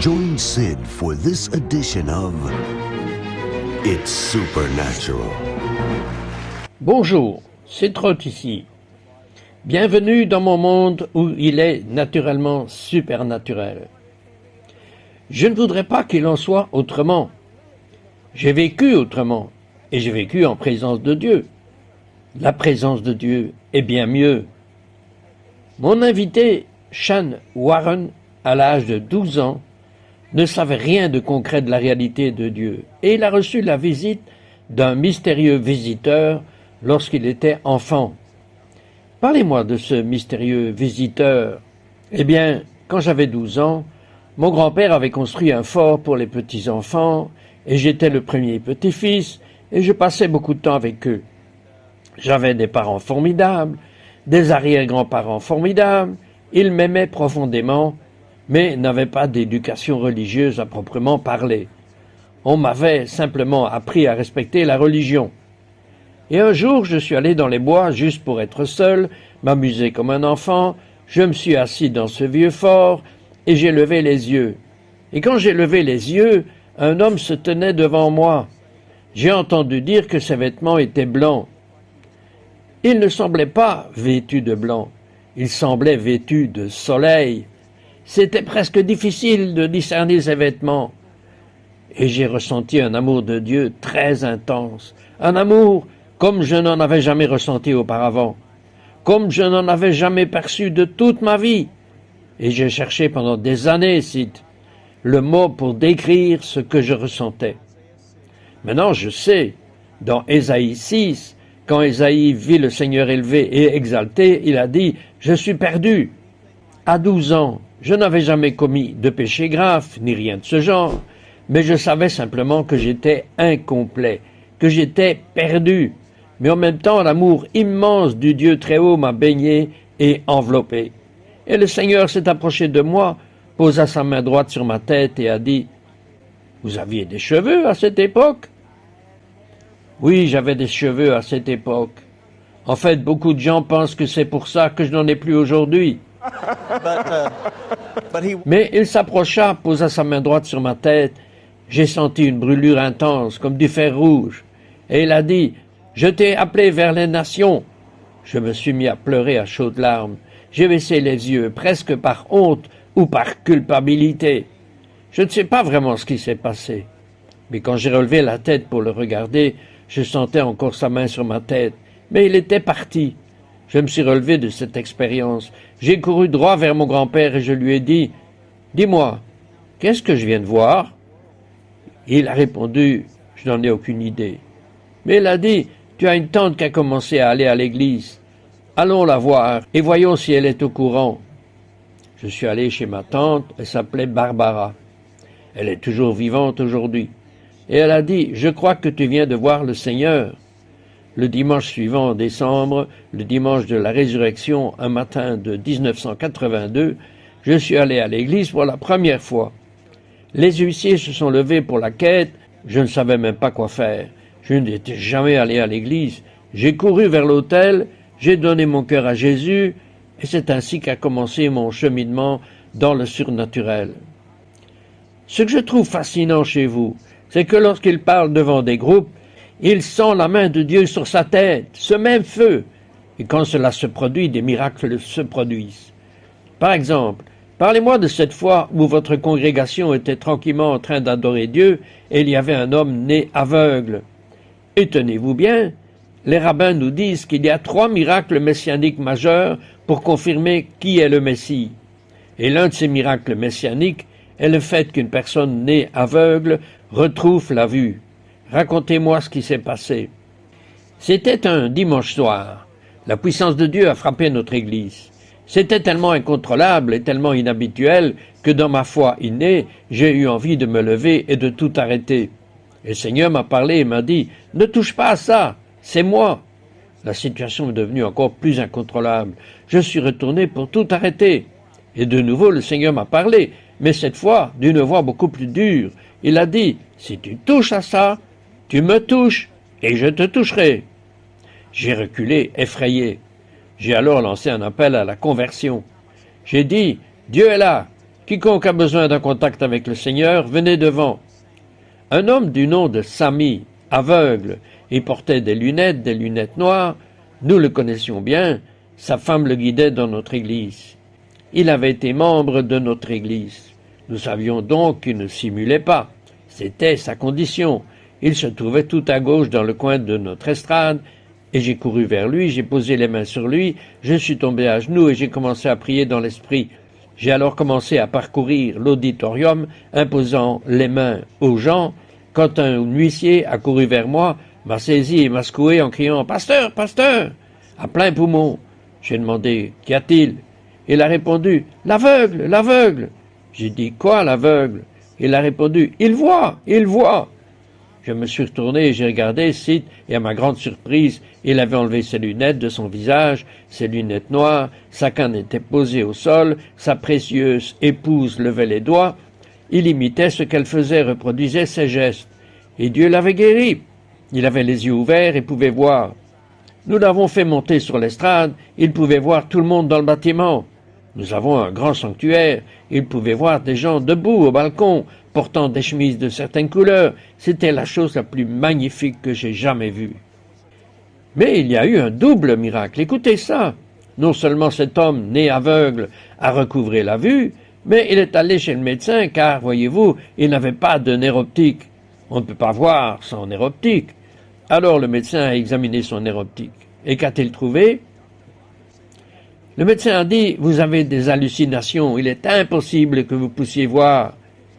Join Sid for this edition of It's Supernatural. Bonjour, c'est Trot ici. Bienvenue dans mon monde où il est naturellement supernaturel. Je ne voudrais pas qu'il en soit autrement. J'ai vécu autrement, et j'ai vécu en présence de Dieu. La présence de Dieu est bien mieux. Mon invité, Sean Warren, à l'âge de 12 ans, ne savait rien de concret de la réalité de Dieu, et il a reçu la visite d'un mystérieux visiteur lorsqu'il était enfant. Parlez-moi de ce mystérieux visiteur. Eh bien, quand j'avais 12 ans, mon grand-père avait construit un fort pour les petits-enfants, et j'étais le premier petit-fils, et je passais beaucoup de temps avec eux. J'avais des parents formidables, des arrière-grands-parents formidables, ils m'aimaient profondément, mais n'avaient pas d'éducation religieuse à proprement parler. On m'avait simplement appris à respecter la religion. Et un jour, je suis allé dans les bois juste pour être seul, m'amuser comme un enfant, je me suis assis dans ce vieux fort, et j'ai levé les yeux. Et quand j'ai levé les yeux, un homme se tenait devant moi. J'ai entendu dire que ses vêtements étaient blancs. Il ne semblait pas vêtu de blanc, il semblait vêtu de soleil. C'était presque difficile de discerner ses vêtements. Et j'ai ressenti un amour de Dieu très intense, un amour comme je n'en avais jamais ressenti auparavant, comme je n'en avais jamais perçu de toute ma vie. Et j'ai cherché pendant des années, Sid, le mot pour décrire ce que je ressentais. Maintenant, je sais, dans Ésaïe 6, quand Ésaïe vit le Seigneur élevé et exalté, il a dit « Je suis perdu ». À 12 ans, je n'avais jamais commis de péché grave, ni rien de ce genre, mais je savais simplement que j'étais incomplet, que j'étais perdu. Mais en même temps, l'amour immense du Dieu très haut m'a baigné et enveloppé. Et le Seigneur s'est approché de moi, posa sa main droite sur ma tête et a dit « Vous aviez des cheveux à cette époque ?» Oui, j'avais des cheveux à cette époque. En fait, beaucoup de gens pensent que c'est pour ça que je n'en ai plus aujourd'hui. Mais il s'approcha, posa sa main droite sur ma tête. J'ai senti une brûlure intense, comme du fer rouge. Et il a dit « Je t'ai appelé vers les nations ». Je me suis mis à pleurer à chaudes larmes. J'ai baissé les yeux, presque par honte ou par culpabilité. Je ne sais pas vraiment ce qui s'est passé. Mais quand j'ai relevé la tête pour le regarder, je sentais encore sa main sur ma tête. Mais il était parti. Je me suis relevé de cette expérience. J'ai couru droit vers mon grand-père et je lui ai dit « Dis-moi, qu'est-ce que je viens de voir ?» Il a répondu « Je n'en ai aucune idée. » Mais il a dit « Tu as une tante qui a commencé à aller à l'église. Allons la voir et voyons si elle est au courant. » Je suis allé chez ma tante, elle s'appelait Barbara. Elle est toujours vivante aujourd'hui. Et elle a dit « Je crois que tu viens de voir le Seigneur. » Le dimanche suivant, en décembre, le dimanche de la résurrection, un matin de 1982, je suis allé à l'église pour la première fois. Les huissiers se sont levés pour la quête, je ne savais même pas quoi faire. Je n'étais jamais allé à l'église. J'ai couru vers l'autel, j'ai donné mon cœur à Jésus, et c'est ainsi qu'a commencé mon cheminement dans le surnaturel. Ce que je trouve fascinant chez vous, c'est que lorsqu'il parle devant des groupes, il sent la main de Dieu sur sa tête, ce même feu. Et quand cela se produit, des miracles se produisent. Par exemple, parlez-moi de cette fois où votre congrégation était tranquillement en train d'adorer Dieu et il y avait un homme né aveugle. Et tenez-vous bien, les rabbins nous disent qu'il y a 3 miracles messianiques majeurs pour confirmer qui est le Messie. Et l'un de ces miracles messianiques est le fait qu'une personne née aveugle retrouve la vue. Racontez-moi ce qui s'est passé. C'était un dimanche soir. La puissance de Dieu a frappé notre Église. C'était tellement incontrôlable et tellement inhabituel que dans ma foi innée, j'ai eu envie de me lever et de tout arrêter. Et le Seigneur m'a parlé et m'a dit « Ne touche pas à ça, c'est moi ». La situation est devenue encore plus incontrôlable. Je suis retourné pour tout arrêter. Et de nouveau, le Seigneur m'a parlé, mais cette fois d'une voix beaucoup plus dure. Il a dit « Si tu touches à ça, tu me touches et je te toucherai. » J'ai reculé, effrayé. J'ai alors lancé un appel à la conversion. J'ai dit « Dieu est là, Quiconque a besoin d'un contact avec le Seigneur, venez devant. » Un homme du nom de Sami, aveugle, il portait des lunettes noires, nous le connaissions bien, sa femme le guidait dans notre église. Il avait été membre de notre église. Nous savions donc qu'il ne simulait pas. C'était sa condition. Il se trouvait tout à gauche dans le coin de notre estrade, et j'ai couru vers lui, j'ai posé les mains sur lui, je suis tombé à genoux et j'ai commencé à prier dans l'esprit. J'ai alors commencé à parcourir l'auditorium, imposant les mains aux gens, quand un huissier a couru vers moi, m'a saisi et m'a secoué en criant « Pasteur, pasteur !» à plein poumon. J'ai demandé « Qu'y a-t-il » Il a répondu « L'aveugle, l'aveugle !» J'ai dit « Quoi, l'aveugle ?» Il a répondu « Il voit, il voit !» Je me suis retourné et j'ai regardé, site, et à ma grande surprise, il avait enlevé ses lunettes de son visage, ses lunettes noires, sa canne était posée au sol, sa précieuse épouse levait les doigts, il imitait ce qu'elle faisait, reproduisait ses gestes. Et Dieu l'avait guéri. Il avait les yeux ouverts et pouvait voir. Nous l'avons fait monter sur l'estrade, il pouvait voir tout le monde dans le bâtiment. Nous avons un grand sanctuaire, il pouvait voir des gens debout au balcon, portant des chemises de certaines couleurs. C'était la chose la plus magnifique que j'ai jamais vue. Mais il y a eu un double miracle, écoutez ça. Non seulement cet homme, né aveugle, a recouvré la vue, mais il est allé chez le médecin car, voyez-vous, il n'avait pas de nerf optique. On ne peut pas voir sans nerf optique. Alors le médecin a examiné son nerf optique. Et qu'a-t-il trouvé? Le médecin a dit « Vous avez des hallucinations, il est impossible que vous puissiez voir. »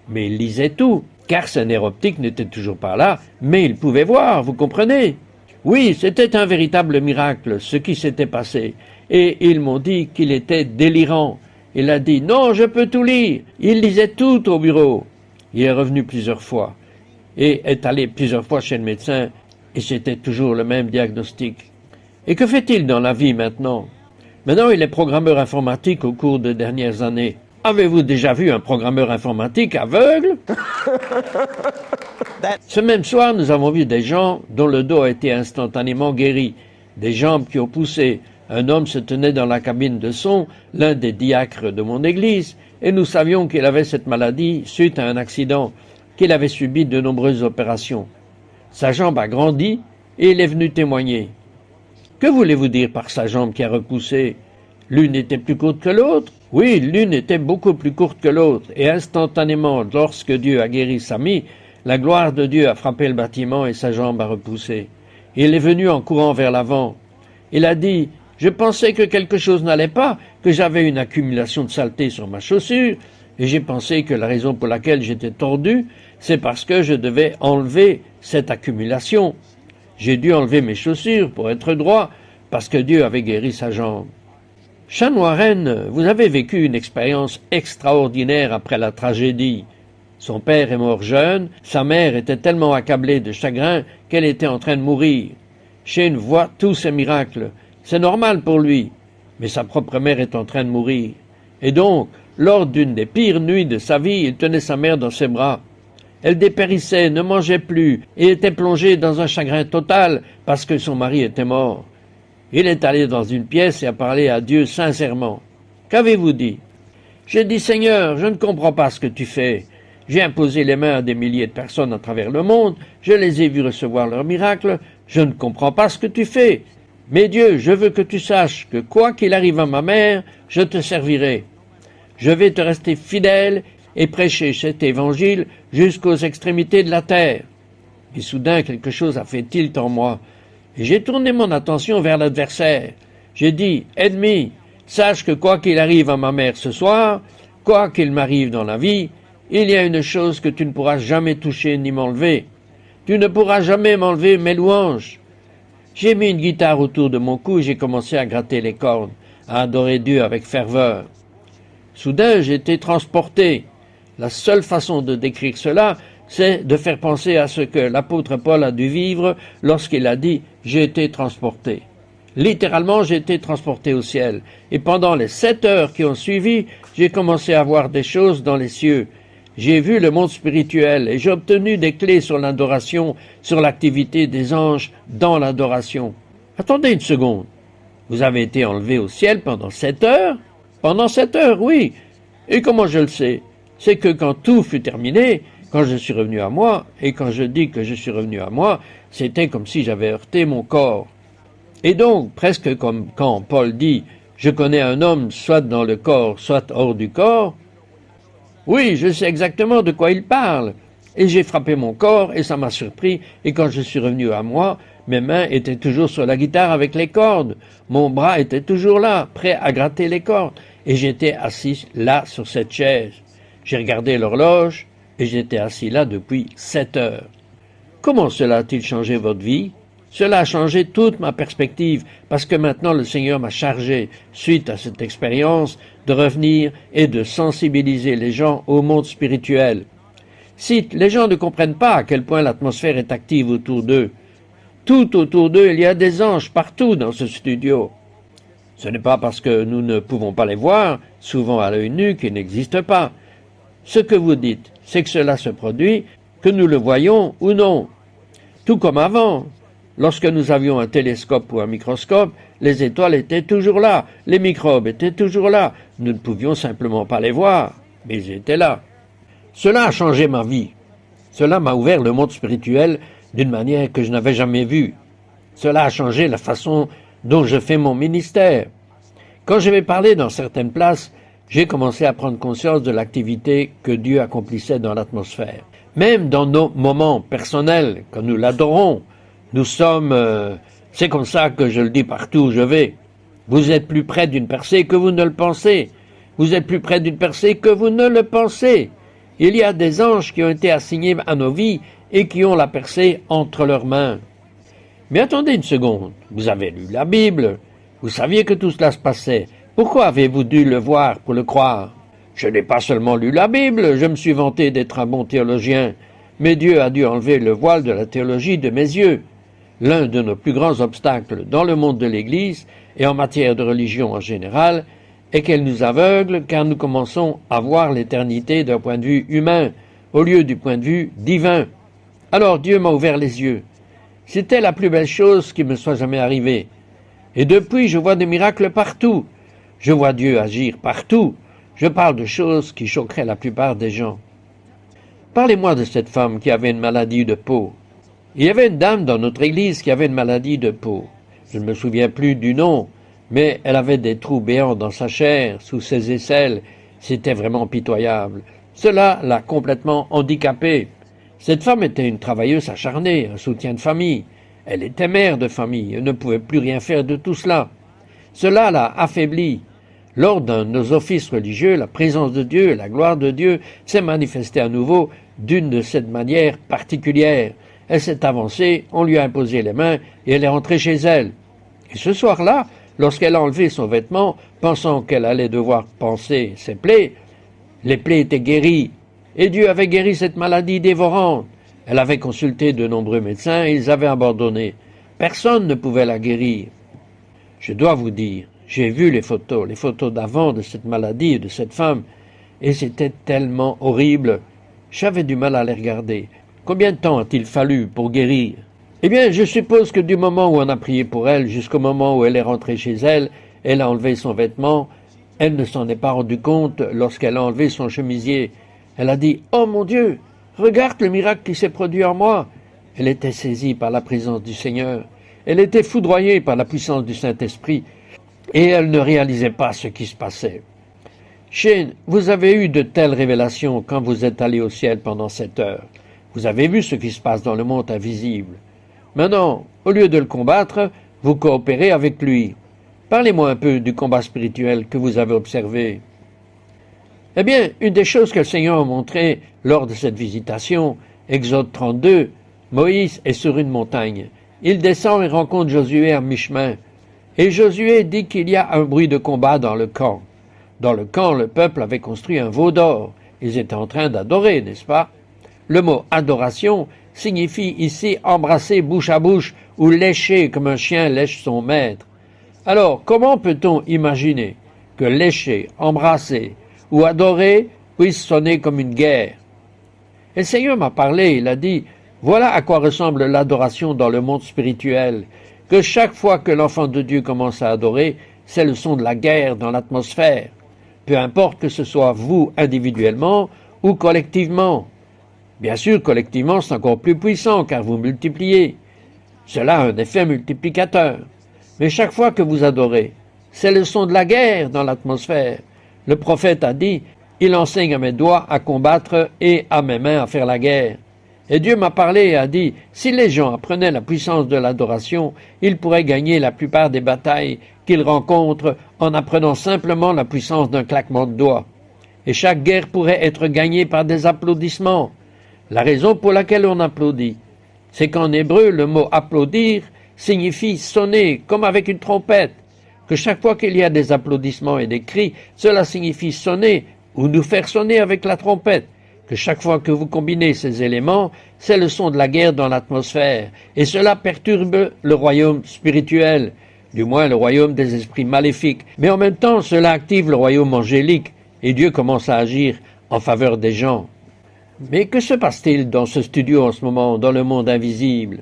Mais il lisait tout, car ce nerf optique n'était toujours pas là, mais il pouvait voir, vous comprenez? Oui, c'était un véritable miracle, ce qui s'était passé. Et ils m'ont dit qu'il était délirant. Il a dit « Non, je peux tout lire ». Il lisait tout au bureau. Il est revenu plusieurs fois et est allé plusieurs fois chez le médecin et c'était toujours le même diagnostic. Et que fait-il dans la vie maintenant? Maintenant, il est programmeur informatique au cours des dernières années. Avez-vous déjà vu un programmeur informatique aveugle? Ce même soir, nous avons vu des gens dont le dos a été instantanément guéri, des jambes qui ont poussé. Un homme se tenait dans la cabine de son, l'un des diacres de mon église, et nous savions qu'il avait cette maladie suite à un accident, qu'il avait subi de nombreuses opérations. Sa jambe a grandi et il est venu témoigner. Que voulez-vous dire par sa jambe qui a repoussé? L'une était plus courte que l'autre? Oui, l'une était beaucoup plus courte que l'autre, et instantanément, lorsque Dieu a guéri Sami, la gloire de Dieu a frappé le bâtiment et sa jambe a repoussé. Il est venu en courant vers l'avant. Il a dit « Je pensais que quelque chose n'allait pas, que j'avais une accumulation de saleté sur ma chaussure, et j'ai pensé que la raison pour laquelle j'étais tordu, c'est parce que je devais enlever cette accumulation. J'ai dû enlever mes chaussures pour être droit, parce que Dieu avait guéri sa jambe. » Sean Warren, vous avez vécu une expérience extraordinaire après la tragédie. Son père est mort jeune, sa mère était tellement accablée de chagrin qu'elle était en train de mourir. Shane voit tous ces miracles. C'est normal pour lui, mais sa propre mère est en train de mourir. Et donc, lors d'une des pires nuits de sa vie, il tenait sa mère dans ses bras. Elle dépérissait, ne mangeait plus, et était plongée dans un chagrin total parce que son mari était mort. Il est allé dans une pièce et a parlé à Dieu sincèrement. Qu'avez-vous dit? J'ai dit, Seigneur, je ne comprends pas ce que tu fais. J'ai imposé les mains à des milliers de personnes à travers le monde, je les ai vus recevoir leurs miracles, je ne comprends pas ce que tu fais. Mais Dieu, je veux que tu saches que quoi qu'il arrive à ma mère, je te servirai. Je vais te rester fidèle et prêcher cet évangile jusqu'aux extrémités de la terre. Et soudain, quelque chose a fait tilt en moi. Et j'ai tourné mon attention vers l'adversaire. J'ai dit, ennemi, sache que quoi qu'il arrive à ma mère ce soir, quoi qu'il m'arrive dans la vie, il y a une chose que tu ne pourras jamais toucher ni m'enlever. Tu ne pourras jamais m'enlever mes louanges. J'ai mis une guitare autour de mon cou et j'ai commencé à gratter les cordes, à adorer Dieu avec ferveur. Soudain, j'ai été transporté. La seule façon de décrire cela, c'est de faire penser à ce que l'apôtre Paul a dû vivre lorsqu'il a dit « j'ai été transporté ». Littéralement, j'ai été transporté au ciel. Et pendant les 7 heures qui ont suivi, j'ai commencé à voir des choses dans les cieux. J'ai vu le monde spirituel et j'ai obtenu des clés sur l'adoration, sur l'activité des anges dans l'adoration. Attendez une seconde. Vous avez été enlevé au ciel pendant 7 heures? Pendant 7 heures, oui. Et comment je le sais? C'est que quand tout fut terminé, quand je suis revenu à moi, et quand je dis que je suis revenu à moi, c'était comme si j'avais heurté mon corps. Et donc, presque comme quand Paul dit « Je connais un homme soit dans le corps, soit hors du corps », oui, je sais exactement de quoi il parle. Et j'ai frappé mon corps, et ça m'a surpris, et quand je suis revenu à moi, mes mains étaient toujours sur la guitare avec les cordes, mon bras était toujours là, prêt à gratter les cordes, et j'étais assis là sur cette chaise. J'ai regardé l'horloge, et j'étais assis là depuis 7 heures. Comment cela a-t-il changé votre vie? Cela a changé toute ma perspective, parce que maintenant le Seigneur m'a chargé, suite à cette expérience, de revenir et de sensibiliser les gens au monde spirituel. Si les gens ne comprennent pas à quel point l'atmosphère est active autour d'eux, tout autour d'eux, il y a des anges partout dans ce studio. Ce n'est pas parce que nous ne pouvons pas les voir, souvent à l'œil nu, qu'ils n'existent pas. Ce que vous dites, c'est que cela se produit, que nous le voyons ou non. Tout comme avant. Lorsque nous avions un télescope ou un microscope, les étoiles étaient toujours là, les microbes étaient toujours là. Nous ne pouvions simplement pas les voir, mais ils étaient là. Cela a changé ma vie. Cela m'a ouvert le monde spirituel d'une manière que je n'avais jamais vue. Cela a changé la façon dont je fais mon ministère. Quand je vais parler dans certaines places, j'ai commencé à prendre conscience de l'activité que Dieu accomplissait dans l'atmosphère. Même dans nos moments personnels, quand nous l'adorons, nous sommes... c'est comme ça que je le dis partout où je vais. Vous êtes plus près d'une percée que vous ne le pensez. Vous êtes plus près d'une percée que vous ne le pensez. Il y a des anges qui ont été assignés à nos vies et qui ont la percée entre leurs mains. Mais attendez une seconde, vous avez lu la Bible, vous saviez que tout cela se passait. Pourquoi avez-vous dû le voir pour le croire? Je n'ai pas seulement lu la Bible, je me suis vanté d'être un bon théologien, mais Dieu a dû enlever le voile de la théologie de mes yeux. L'un de nos plus grands obstacles dans le monde de l'Église et en matière de religion en général est qu'elle nous aveugle car nous commençons à voir l'éternité d'un point de vue humain au lieu du point de vue divin. Alors Dieu m'a ouvert les yeux. C'était la plus belle chose qui me soit jamais arrivée. Et depuis, je vois des miracles partout. Je vois Dieu agir partout. Je parle de choses qui choqueraient la plupart des gens. Parlez-moi de cette femme qui avait une maladie de peau. Il y avait une dame dans notre église qui avait une maladie de peau. Je ne me souviens plus du nom, mais elle avait des trous béants dans sa chair, sous ses aisselles. C'était vraiment pitoyable. Cela l'a complètement handicapée. Cette femme était une travailleuse acharnée, un soutien de famille. Elle était mère de famille, elle ne pouvait plus rien faire de tout cela. Cela l'a affaiblie. Lors d'un de nos offices religieux, la présence de Dieu et la gloire de Dieu s'est manifestée à nouveau d'une de cette manière particulière. Elle s'est avancée, on lui a imposé les mains et elle est rentrée chez elle. Et ce soir-là, lorsqu'elle a enlevé son vêtement, pensant qu'elle allait devoir panser ses plaies, les plaies étaient guéries. Et Dieu avait guéri cette maladie dévorante. Elle avait consulté de nombreux médecins et ils avaient abandonné. Personne ne pouvait la guérir. Je dois vous dire, j'ai vu les photos d'avant de cette maladie et de cette femme, et c'était tellement horrible. J'avais du mal à les regarder. Combien de temps a-t-il fallu pour guérir? Eh bien, je suppose que du moment où on a prié pour elle jusqu'au moment où elle est rentrée chez elle, elle a enlevé son vêtement, elle ne s'en est pas rendue compte lorsqu'elle a enlevé son chemisier. Elle a dit « Oh mon Dieu, regarde le miracle qui s'est produit en moi !» Elle était saisie par la présence du Seigneur. Elle était foudroyée par la puissance du Saint-Esprit et elle ne réalisait pas ce qui se passait. Shane, vous avez eu de telles révélations quand vous êtes allé au ciel pendant 7 heures. Vous avez vu ce qui se passe dans le monde invisible. Maintenant, au lieu de le combattre, vous coopérez avec lui. Parlez-moi un peu du combat spirituel que vous avez observé. Eh bien, une des choses que le Seigneur a montré lors de cette visitation, Exode 32, Moïse est sur une montagne. Il descend et rencontre Josué à mi-chemin. Et Josué dit qu'il y a un bruit de combat dans le camp. Dans le camp, le peuple avait construit un veau d'or. Ils étaient en train d'adorer, n'est-ce pas? Le mot « adoration » signifie ici embrasser bouche à bouche ou lécher comme un chien lèche son maître. Alors, comment peut-on imaginer que lécher, embrasser ou adorer puisse sonner comme une guerre? Et le Seigneur m'a parlé, il a dit « Voilà à quoi ressemble l'adoration dans le monde spirituel, que chaque fois que l'enfant de Dieu commence à adorer, c'est le son de la guerre dans l'atmosphère. peu importe que ce soit vous individuellement ou collectivement. Bien sûr, collectivement, c'est encore plus puissant car vous multipliez. Cela a un effet multiplicateur. Mais chaque fois que vous adorez, c'est le son de la guerre dans l'atmosphère. Le prophète a dit, « Il enseigne à mes doigts à combattre et à mes mains à faire la guerre. » Et Dieu m'a parlé et a dit, si les gens apprenaient la puissance de l'adoration, ils pourraient gagner la plupart des batailles qu'ils rencontrent en apprenant simplement la puissance d'un claquement de doigts. Et chaque guerre pourrait être gagnée par des applaudissements. La raison pour laquelle on applaudit, c'est qu'en hébreu, le mot applaudir signifie sonner comme avec une trompette, que chaque fois qu'il y a des applaudissements et des cris, cela signifie sonner ou nous faire sonner avec la trompette, que chaque fois que vous combinez ces éléments, c'est le son de la guerre dans l'atmosphère, et cela perturbe le royaume spirituel, du moins le royaume des esprits maléfiques, mais en même temps cela active le royaume angélique, et Dieu commence à agir en faveur des gens. Mais que se passe-t-il dans ce studio en ce moment, dans le monde invisible?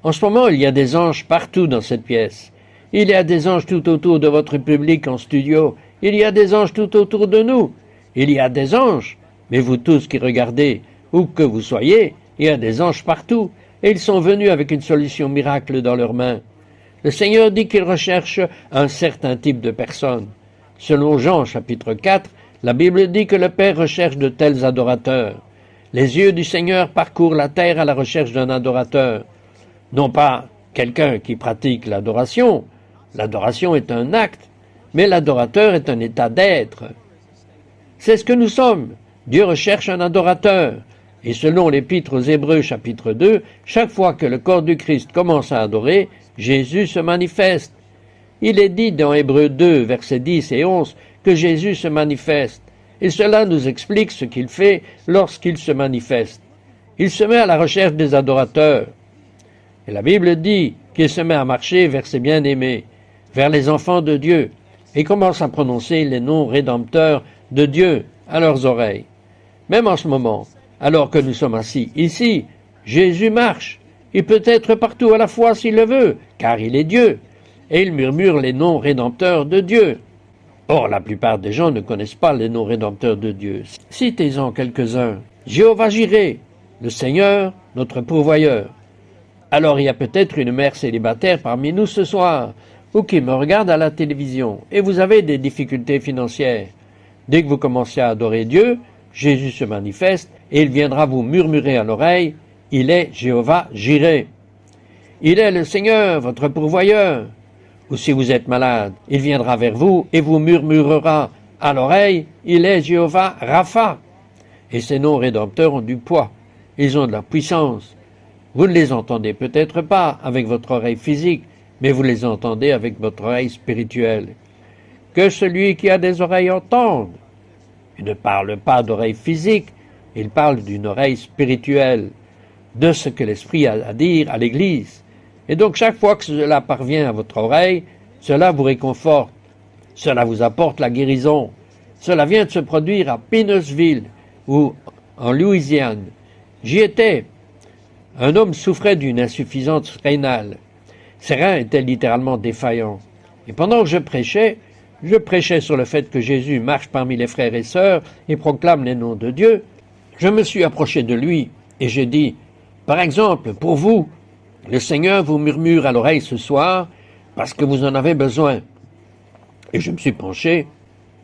En ce moment, il y a des anges partout dans cette pièce. Il y a des anges tout autour de votre public en studio. Il y a des anges tout autour de nous. Il y a des anges. Mais vous tous qui regardez, où que vous soyez, il y a des anges partout. Et ils sont venus avec une solution miracle dans leurs mains. Le Seigneur dit qu'il recherche un certain type de personnes. Selon Jean chapitre 4, la Bible dit que le Père recherche de tels adorateurs. Les yeux du Seigneur parcourent la terre à la recherche d'un adorateur. Non pas quelqu'un qui pratique l'adoration. L'adoration est un acte, mais l'adorateur est un état d'être. C'est ce que nous sommes. Dieu recherche un adorateur. Et selon l'Épître aux Hébreux chapitre 2, chaque fois que le corps du Christ commence à adorer, Jésus se manifeste. Il est dit dans Hébreux 2, versets 10 et 11, que Jésus se manifeste. Et cela nous explique ce qu'il fait lorsqu'il se manifeste. Il se met à la recherche des adorateurs. Et la Bible dit qu'il se met à marcher vers ses bien-aimés, vers les enfants de Dieu, et commence à prononcer les noms rédempteurs de Dieu à leurs oreilles. Même en ce moment, alors que nous sommes assis ici, Jésus marche. Il peut être partout à la fois s'il le veut, car il est Dieu, et il murmure les noms rédempteurs de Dieu. Or, la plupart des gens ne connaissent pas les noms rédempteurs de Dieu. Citez-en quelques-uns. Jéhovah Jireh, le Seigneur, notre pourvoyeur. Alors il y a peut-être une mère célibataire parmi nous ce soir, ou qui me regarde à la télévision, et vous avez des difficultés financières. Dès que vous commencez à adorer Dieu, Jésus se manifeste, et il viendra vous murmurer à l'oreille, « Il est Jéhovah Jireh. » Il est le Seigneur, votre pourvoyeur. Ou si vous êtes malade, il viendra vers vous et vous murmurera à l'oreille, « Il est Jéhovah Rapha. » Et ces noms rédempteurs ont du poids, ils ont de la puissance. Vous ne les entendez peut-être pas avec votre oreille physique, mais vous les entendez avec votre oreille spirituelle. Que celui qui a des oreilles entende. Il ne parle pas d'oreille physique, il parle d'une oreille spirituelle, de ce que l'Esprit a à dire à l'Église. Et donc chaque fois que cela parvient à votre oreille, cela vous réconforte, cela vous apporte la guérison. Cela vient de se produire à Pineausville ou en Louisiane. J'y étais. Un homme souffrait d'une insuffisance rénale. Ses reins étaient littéralement défaillants. Et pendant que je prêchais sur le fait que Jésus marche parmi les frères et sœurs et proclame les noms de Dieu, je me suis approché de lui et j'ai dit, par exemple, pour vous, le Seigneur vous murmure à l'oreille ce soir parce que vous en avez besoin. Et je me suis penché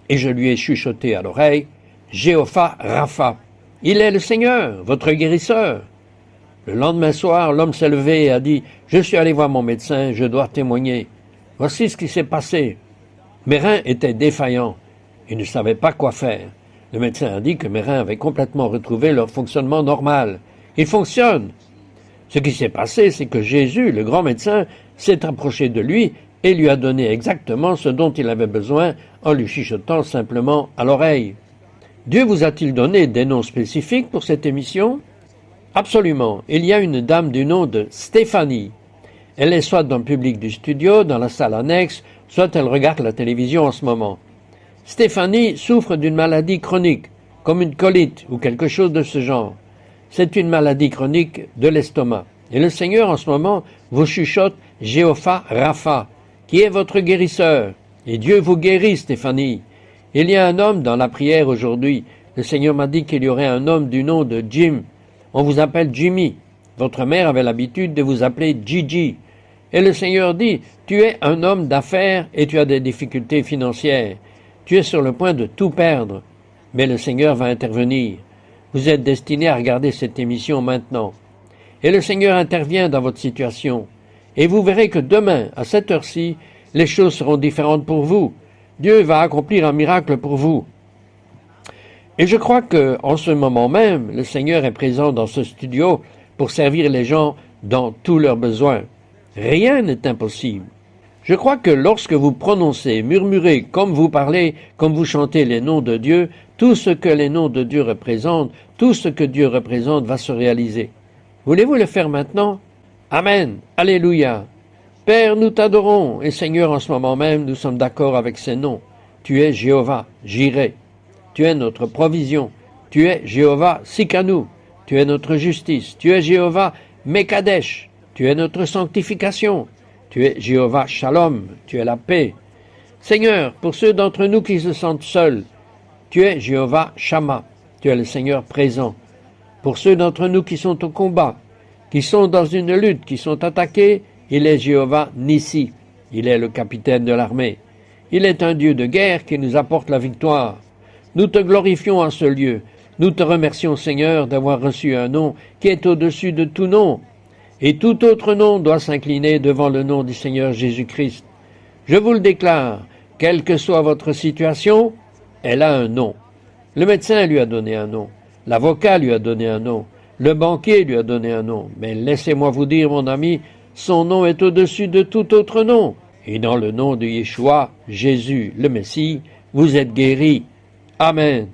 et je lui ai chuchoté à l'oreille, Jéhovah Rapha. Il est le Seigneur, votre guérisseur. Le lendemain soir, l'homme s'est levé et a dit, je suis allé voir mon médecin, je dois témoigner. Voici ce qui s'est passé. Mes reins étaient défaillants. Il ne savait pas quoi faire. Le médecin a dit que mes reins avaient complètement retrouvé leur fonctionnement normal. Ils fonctionnent. Ce qui s'est passé, c'est que Jésus, le grand médecin, s'est approché de lui et lui a donné exactement ce dont il avait besoin en lui chuchotant simplement à l'oreille. Dieu vous a-t-il donné des noms spécifiques pour cette émission? Absolument. Il y a une dame du nom de Stéphanie. Elle est soit dans le public du studio, dans la salle annexe, soit elle regarde la télévision en ce moment. Stéphanie souffre d'une maladie chronique, comme une colite ou quelque chose de ce genre. C'est une maladie chronique de l'estomac. Et le Seigneur, en ce moment, vous chuchote Jéhovah Rapha, qui est votre guérisseur. Et Dieu vous guérit, Stéphanie. Il y a un homme dans la prière aujourd'hui. Le Seigneur m'a dit qu'il y aurait un homme du nom de Jim. On vous appelle Jimmy. Votre mère avait l'habitude de vous appeler Gigi. Et le Seigneur dit, tu es un homme d'affaires et tu as des difficultés financières. Tu es sur le point de tout perdre. Mais le Seigneur va intervenir. Vous êtes destiné à regarder cette émission maintenant. Et le Seigneur intervient dans votre situation. Et vous verrez que demain, à cette heure-ci, les choses seront différentes pour vous. Dieu va accomplir un miracle pour vous. Et je crois que, en ce moment même, le Seigneur est présent dans ce studio pour servir les gens dans tous leurs besoins. Rien n'est impossible. Je crois que lorsque vous prononcez, murmurez, comme vous parlez, comme vous chantez les noms de Dieu, tout ce que les noms de Dieu représentent, tout ce que Dieu représente va se réaliser. Voulez-vous le faire maintenant? Amen. Alléluia. Père, nous t'adorons, et Seigneur, en ce moment même, nous sommes d'accord avec ces noms. Tu es Jéhovah, Jireh. Tu es notre provision. Tu es Jéhovah Sikanu. Tu es notre justice. Tu es Jéhovah Mekadesh. Tu es notre sanctification. Tu es Jéhovah Shalom. Tu es la paix. Seigneur, pour ceux d'entre nous qui se sentent seuls, tu es Jéhovah Shammah. Tu es le Seigneur présent. Pour ceux d'entre nous qui sont au combat, qui sont dans une lutte, qui sont attaqués, il est Jéhovah Nissi. Il est le capitaine de l'armée. Il est un Dieu de guerre qui nous apporte la victoire. Nous te glorifions en ce lieu. Nous te remercions, Seigneur, d'avoir reçu un nom qui est au-dessus de tout nom. Et tout autre nom doit s'incliner devant le nom du Seigneur Jésus-Christ. Je vous le déclare, quelle que soit votre situation, elle a un nom. Le médecin lui a donné un nom. L'avocat lui a donné un nom. Le banquier lui a donné un nom. Mais laissez-moi vous dire, mon ami, son nom est au-dessus de tout autre nom. Et dans le nom de Yeshua, Jésus, le Messie, vous êtes guéris. Amen.